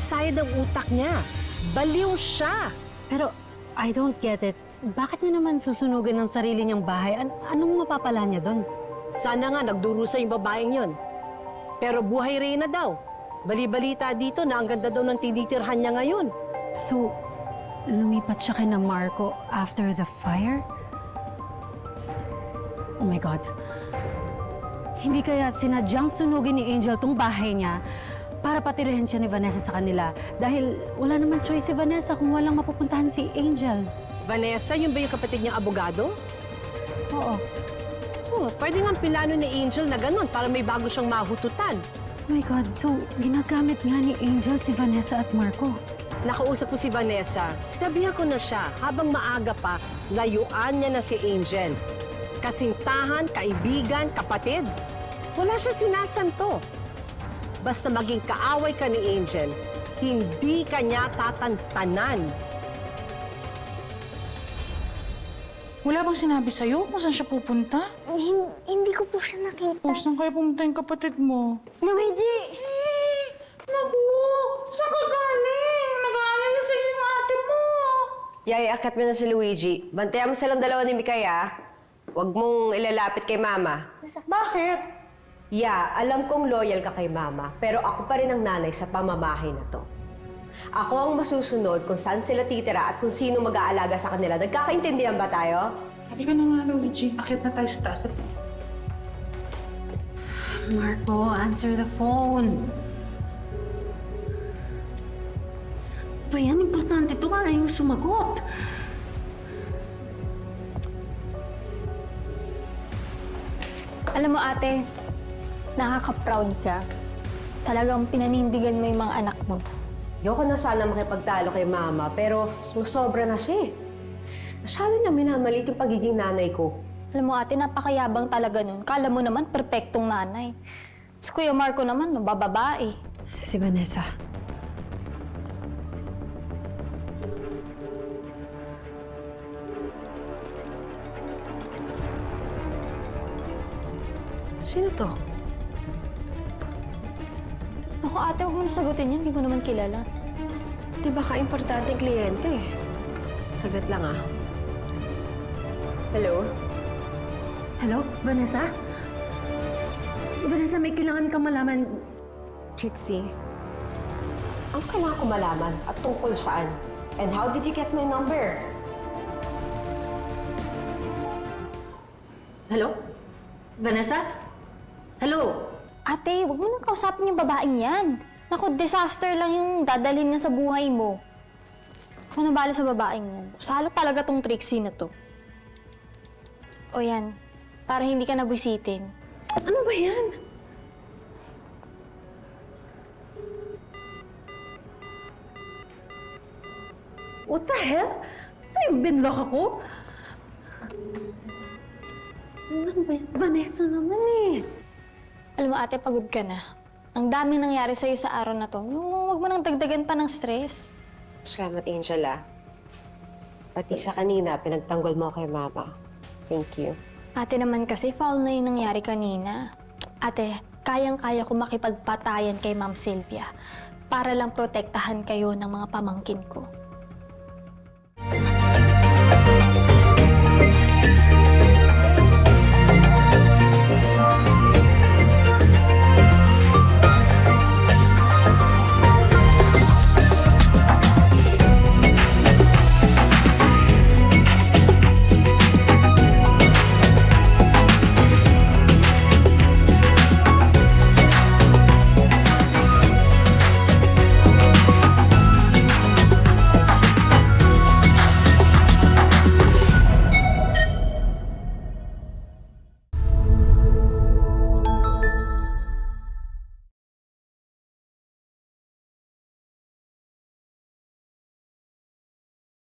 excited ang utak niya. Baliw siya. Pero I don't get it. Bakit niya naman susunugin ng sarili niyang bahay? Anong mapapala niya doon? Sana nga nagdurusa yung babaeng yon. Pero buhay Reyna daw. Bali-balita dito na ang ganda daw ng tinitirhan niya ngayon. So, lumipat siya kay na Marco after the fire? Oh my God. Hindi kaya sinadyang sunugin ni Angel tong bahay niya para patirahin siya ni Vanessa sa kanila dahil wala naman choice si Vanessa kung walang mapupuntahan si Angel. Vanessa, yun ba yung kapatid niyang abogado? Oo. Oh, pwede nga pinano ni Angel na ganun para may bago siyang mahututan. Oh my God, so ginagamit nga ni Angel si Vanessa at Marco. Nakausap ko si Vanessa. Sinabihan ko na siya, habang maaga pa, layuan niya na si Angel. Kasintahan, kaibigan, kapatid. Wala siya sinasanto. Basta maging kaaway ka ni Angel, hindi ka niya tatantanan. Wala bang sinabi sa'yo kung saan siya pupunta? Hindi ko po siya nakita. O saan kaya pumunta yung kapatid mo? Luigi! Naku! Saan ka galing? Nag-aalala sa'yo yung ate mo. Yay, akit mo na si Luigi. Bantayan mo silang dalawa ni Mikaya. Huwag mong ilalapit kay Mama. Bakit? Yeah, alam kong loyal ka kay Mama, pero ako pa rin ang nanay sa pamamahay na to. Ako ang masusunod kung saan sila titira at kung sino mag-aalaga sa kanila. Nagkakaintindihan ba tayo? Halika ka na nga, Luigi. Akit na tayo sa taas. Marco, answer the phone. Ba yan? Importante ito ka. Ayaw sumagot. Alam mo ate, nakaka-proud ka. Talagang pinanindigan mo yung mga anak mo. Ayoko na sana makipagtalo kay Mama, pero sobra na siya eh. Masyado niya minamalit yung pagiging nanay ko. Alam mo ate, napakayabang talaga nun. Kala mo naman, perpektong nanay. Si Kuya Marco naman, bababae. Si Vanessa. Sino to? Naku ate, huwag mo na sagutin yan. Hindi mo naman kilala. Di ba ka-importanteng kliyente eh? Saglit lang ah. Hello? Hello, Vanessa? Vanessa, may kailangan kang malaman. Trixie, ang kailangan ko malaman at tungkol saan? And how did you get my number? Hello? Vanessa? Hello? Ate, huwag mo nang kausapin yung babaeng yan. Naku, disaster lang yung dadalhin niya sa buhay mo. Kung nabala sa babaeng yan, salo talaga tong Trixie na to. O yan, para hindi ka nabwisitin. Ano ba yan? What the hell? Ano yung binlock ako? Ano ba yan? Vanessa naman eh. Alam mo ate, pagod ka na. Ang daming nangyari sa'yo sa araw na to. Huwag mo nang dagdagan pa ng stress. Salamat, Angel ah. Pati sa kanina, pinagtanggol mo kay Mama. Thank you. Ate naman kasi, foul na yung nangyari kanina. Ate, kayang-kaya ko makipagpatayan kay Ma'am Sylvia para lang protektahan kayo ng mga pamangkin ko.